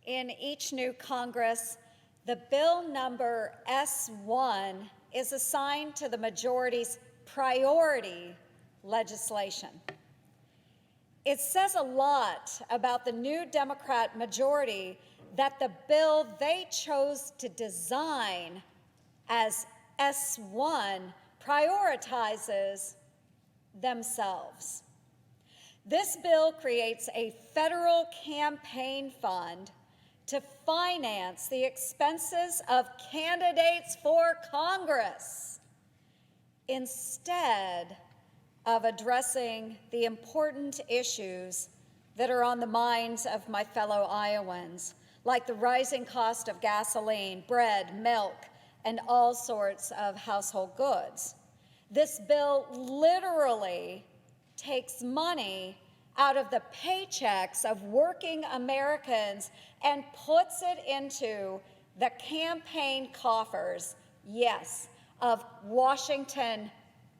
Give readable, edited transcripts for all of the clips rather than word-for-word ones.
in each new Congress, the bill number S1 is assigned to the majority's priority legislation. It says a lot about the new Democrat majority that the bill they chose to design as S1 prioritizes themselves. This bill creates a federal campaign fund to finance the expenses of candidates for Congress instead of addressing the important issues that are on the minds of my fellow Iowans, like the rising cost of gasoline, bread, milk, and all sorts of household goods. This bill literally takes money out of the paychecks of working Americans and puts it into the campaign coffers, yes, of Washington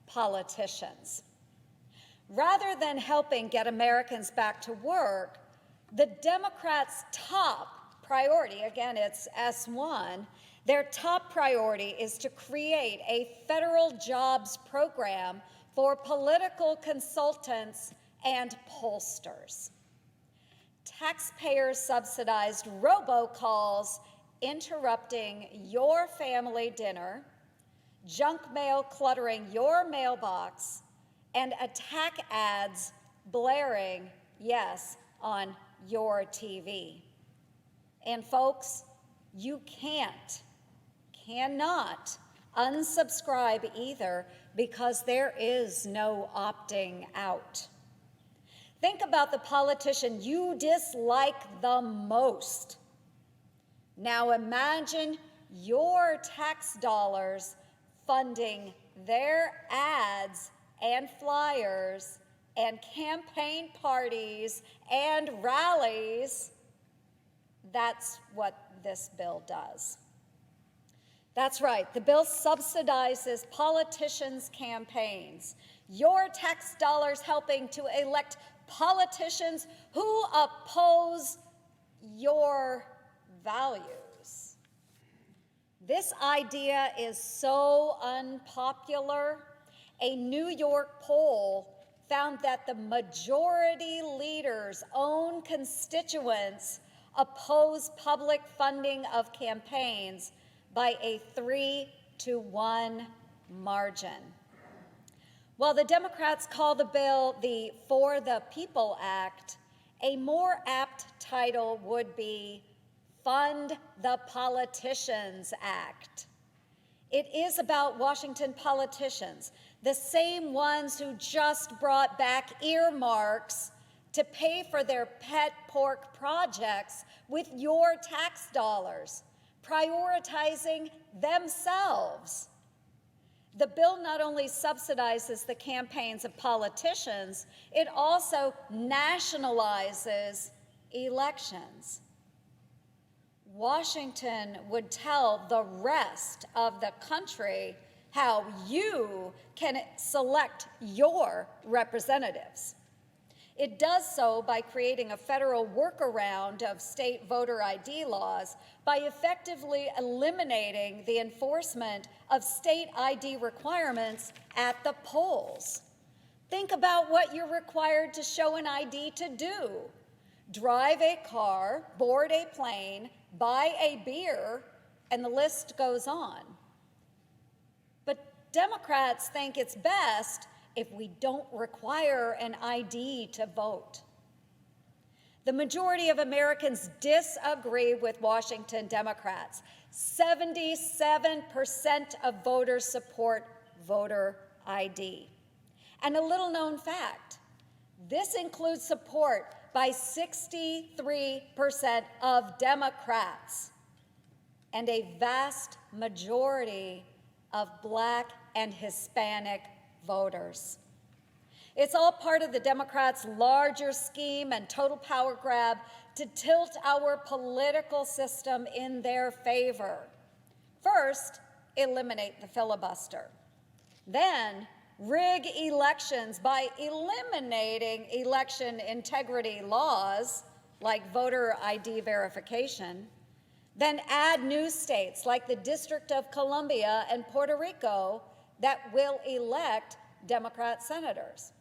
politicians. Rather than helping get Americans back to work, the Democrats' top priority, again, it's S1, their top priority is to create a federal jobs program for political consultants and pollsters. Taxpayer-subsidized robocalls interrupting your family dinner, junk mail cluttering your mailbox, and attack ads blaring, yes, on your TV. And folks, you cannot unsubscribe either, because there is no opting out. Think about the politician you dislike the most. Now imagine your tax dollars funding their ads and flyers and campaign parties and rallies. That's what this bill does. That's right, the bill subsidizes politicians' campaigns. Your tax dollars helping to elect politicians who oppose your values. This idea is so unpopular. A New York poll found that the majority leader's own constituents oppose public funding of campaigns by a 3-to-1 margin. While the Democrats call the bill the For the People Act, a more apt title would be Fund the Politicians Act. It is about Washington politicians, the same ones who just brought back earmarks to pay for their pet pork projects with your tax dollars, prioritizing themselves. The bill not only subsidizes the campaigns of politicians, it also nationalizes elections. Washington would tell the rest of the country how you can select your representatives. It does so by creating a federal workaround of state voter ID laws by effectively eliminating the enforcement of state ID requirements at the polls. Think about what you're required to show an ID to do. Drive a car, board a plane, buy a beer, and the list goes on. But Democrats think it's best if we don't require an ID to vote. The majority of Americans disagree with Washington Democrats. 77% of voters support voter ID. And a little known fact, this includes support by 63% of Democrats and a vast majority of Black and Hispanic voters. It's all part of the Democrats' larger scheme and total power grab to tilt our political system in their favor. First, eliminate the filibuster. Then, rig elections by eliminating election integrity laws like voter ID verification, then add new states like the District of Columbia and Puerto Rico that will elect Democrat senators.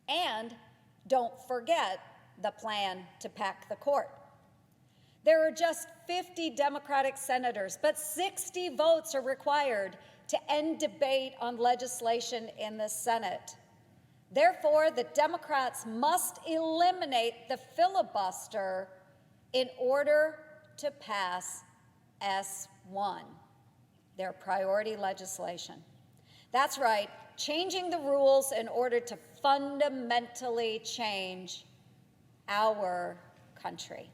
And don't forget the plan to pack the court. There are just 50 Democratic senators, but 60 votes are required to end debate on legislation in the Senate. Therefore, the Democrats must eliminate the filibuster in order to pass S1, their priority legislation. That's right, changing the rules in order to fundamentally change our country.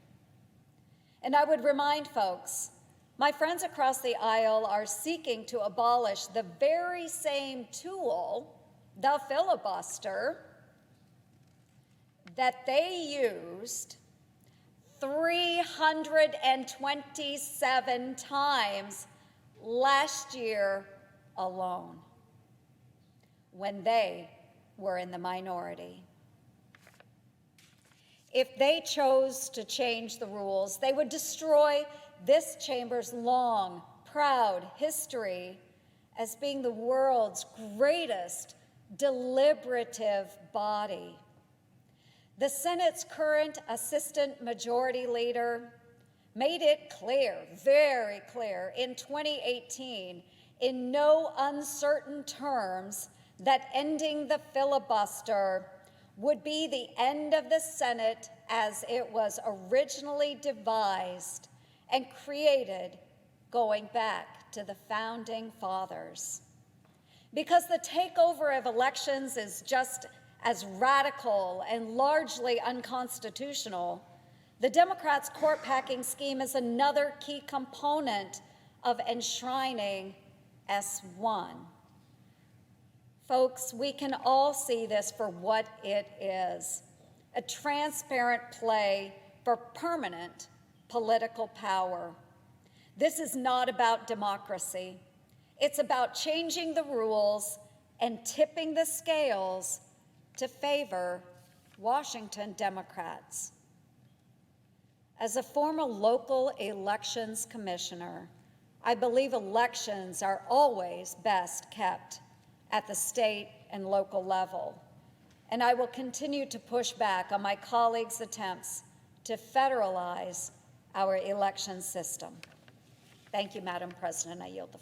And I would remind folks, my friends across the aisle are seeking to abolish the very same tool, the filibuster, that they used 327 times last year alone, when they were in the minority. If they chose to change the rules, they would destroy this chamber's long, proud history as being the world's greatest deliberative body. The Senate's current assistant majority leader made it clear, very clear, in 2018, in no uncertain terms, that ending the filibuster would be the end of the Senate as it was originally devised and created going back to the founding fathers. Because the takeover of elections is just as radical and largely unconstitutional, the Democrats' court packing scheme is another key component of enshrining S1. Folks, we can all see this for what it is, a transparent play for permanent political power. This is not about democracy. It's about changing the rules and tipping the scales to favor Washington Democrats. As a former local elections commissioner, I believe elections are always best kept at the state and local level, and I will continue to push back on my colleagues' attempts to federalize our election system. Thank you, Madam President. I yield the floor.